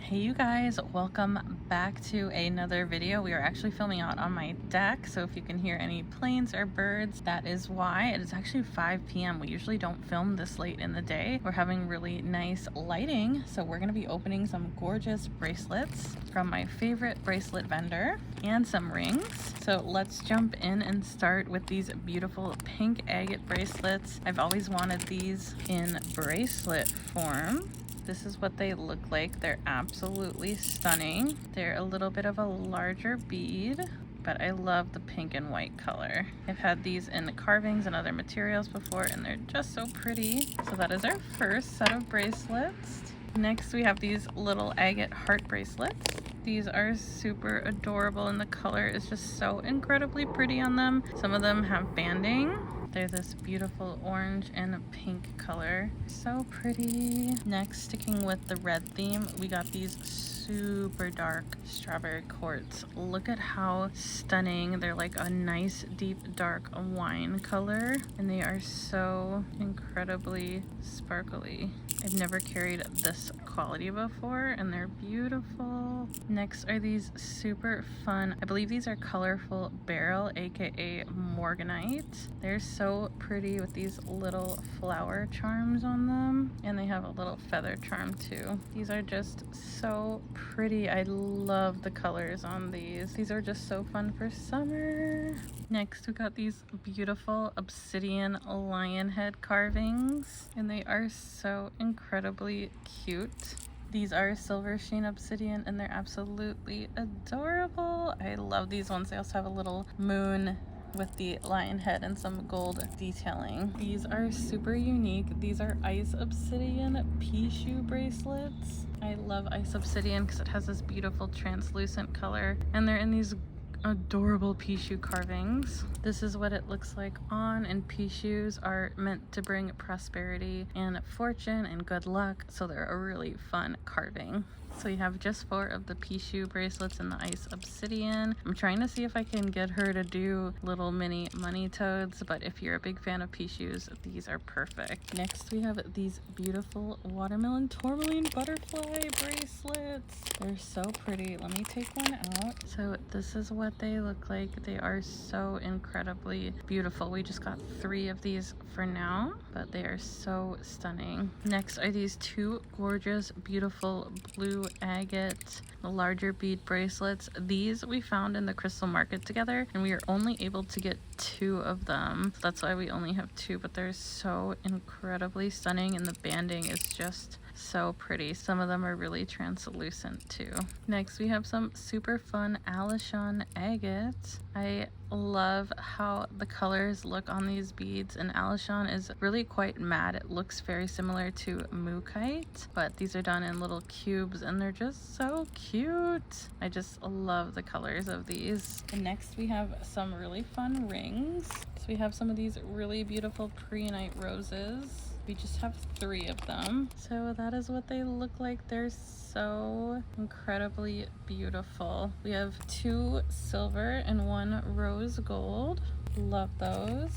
Hey you guys, welcome back to another video. We are actually filming out on my deck, so if you can hear any planes or birds, that is why. It is actually 5 p.m. We usually don't film this late in the day. We're having really nice lighting, so we're going to be opening some gorgeous bracelets from my favorite bracelet vendor and some rings. So let's jump in and start with these beautiful pink agate bracelets. I've always wanted these in bracelet form. This is what they look like. They're absolutely stunning. They're a little bit of a larger bead, but I love the pink and white color. I've had these in carvings and other materials before, and they're just so pretty. So that is our first set of bracelets. Next, we have these little agate heart bracelets. These are super adorable, and the color is just so incredibly pretty on them. Some of them have banding. They're this beautiful orange and pink color. So pretty. Next, sticking with the red theme, we got these super dark strawberry quartz. Look at how stunning. They're like a nice deep dark wine color, and they are so incredibly sparkly. I've never carried this quality before, and they're beautiful. Next are these super fun, I believe these are colorful beryl, aka morganite. They're so pretty with these little flower charms on them, and they have a little feather charm too. These are just so pretty. I love the colors on these. These are just so fun for summer. Next, we got these beautiful obsidian lion head carvings, and they are so incredibly cute. These are silver sheen obsidian, and they're absolutely adorable. I love these ones. They also have a little moon with the lion head and some gold detailing. These are super unique. These are ice obsidian pea shoe bracelets. I love ice obsidian because it has this beautiful translucent color, and they're in these adorable pea shoe carvings. This is what it looks like on, and pea shoes are meant to bring prosperity and fortune and good luck, so they're a really fun carving. So you have just 4 of the pea shoe bracelets in the ice obsidian. I'm trying to see if I can get her to do little mini money toads, but if you're a big fan of pea shoes, these are perfect. Next, we have these beautiful watermelon tourmaline butterfly bracelets. They're so pretty. Let me take one out. So this is what they look like. They are so incredibly beautiful. We just got 3 of these for now, but they are so stunning. Next are these 2 gorgeous, beautiful blue agate larger bead bracelets. These we found in the crystal market together, and we are only able to get 2 of them. So that's why we only have 2, but they're so incredibly stunning, and the banding is just so pretty. Some of them are really translucent too. Next, we have some super fun Alashon agate. I love how the colors look on these beads, and Alashon is really quite matte. It looks very similar to Mookaite, but these are done in little cubes, and they're just so cute. I just love the colors of these. And next, we have some really fun rings. So we have some of these really beautiful prehnite roses. We just have 3 of them. So that is what they look like. They're so incredibly beautiful. We have 2 silver and 1 rose gold. Love those.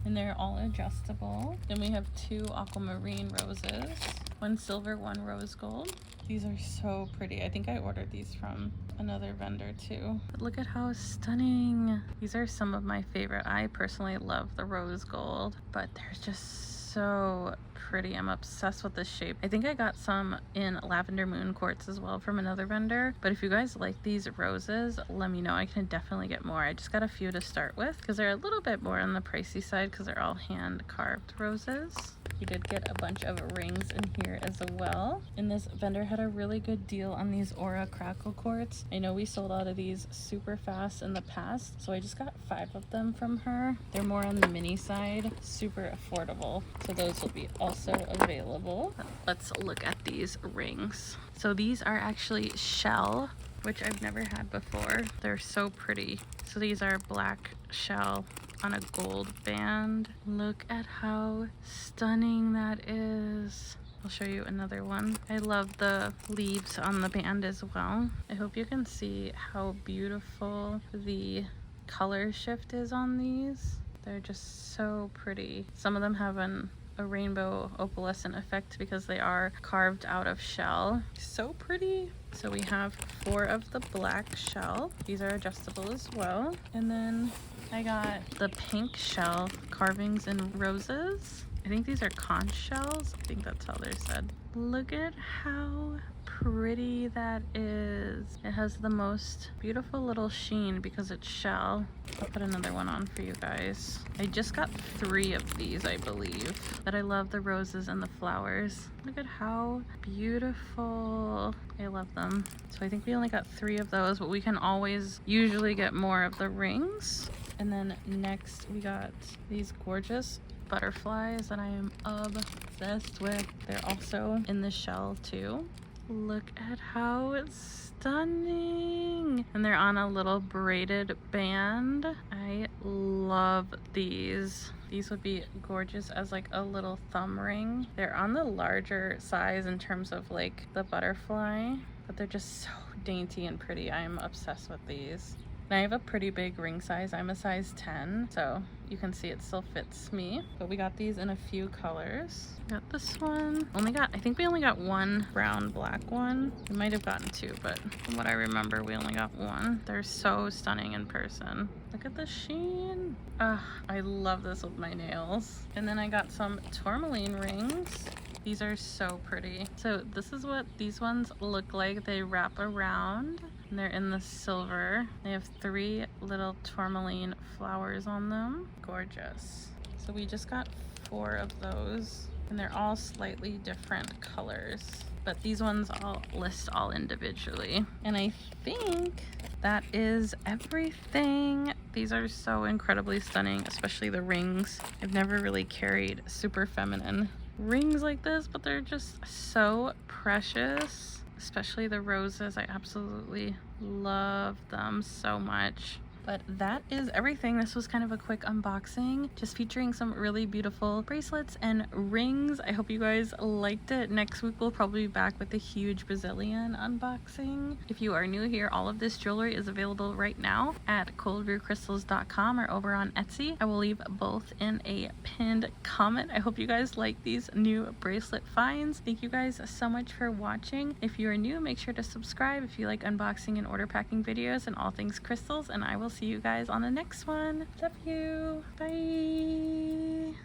And they're all adjustable. Then we have 2 aquamarine roses. 1 silver, 1 rose gold. These are so pretty. I think I ordered these from another vendor too. But look at how stunning. These are some of my favorite. I personally love the rose gold, but they're just so pretty. I'm obsessed with this shape. I think I got some in lavender moon quartz as well from another vendor, but if you guys like these roses, let me know. I can definitely get more. I just got a few to start with because they're a little bit more on the pricey side because they're all hand carved roses. We did get a bunch of rings in here as well, and this vendor had a really good deal on these Aura crackle quartz. I know we sold out of these super fast in the past, so I just got 5 of them from her. They're more on the mini side, super affordable, so those will be also available. Let's look at these rings. So these are actually shell, which I've never had before. They're so pretty. So these are black shell on a gold band. Look at how stunning that is. I'll show you another one. I love the leaves on the band as well. I hope you can see how beautiful the color shift is on these. They're just so pretty. Some of them have a a rainbow opalescent effect because they are carved out of shell. So pretty. So we have 4 of the black shell. These are adjustable as well. And then I got the pink shell carvings in roses. I think these are conch shells. I think that's how they're said. Look at how pretty that is. It has the most beautiful little sheen because it's shell. I'll put another one on for you guys. I just got 3 of these, I believe, but I love the roses and the flowers. Look at how beautiful. I love them. So I think we only got 3 of those, but we can always usually get more of the rings. And then next we got these gorgeous butterflies that I am obsessed with. They're also in the shell too. Look at how it's stunning. And they're on a little braided band. I love these. These would be gorgeous as like a little thumb ring. They're on the larger size in terms of like the butterfly, but they're just so dainty and pretty. I am obsessed with these. And I have a pretty big ring size. I'm a size 10, so you can see it still fits me. But we got these in a few colors. Got this one. I think we only got 1 brown black one. We might have gotten 2, but from what I remember, we only got 1. They're so stunning in person. Look at the sheen. I love this with my nails. And then I got some tourmaline rings. These are so pretty. So this is what these ones look like. They wrap around. And they're in the silver. They have 3 little tourmaline flowers on them. Gorgeous. So we just got 4 of those, and they're all slightly different colors, but these ones I'll list all individually. And I think that is everything. These are so incredibly stunning, especially the rings. I've never really carried super feminine rings like this, but they're just so precious. Especially the roses. I absolutely love them so much. But that is everything. This was kind of a quick unboxing, just featuring some really beautiful bracelets and rings. I hope you guys liked it. Next week we'll probably be back with a huge Brazilian unboxing. If you are new here, all of this jewelry is available right now at coldviewcrystals.com or over on Etsy. I will leave both in a pinned comment. I hope you guys like these new bracelet finds. Thank you guys so much for watching. If you are new, make sure to subscribe if you like unboxing and order packing videos and all things crystals, and I will see you guys on the next one. Love you. Bye.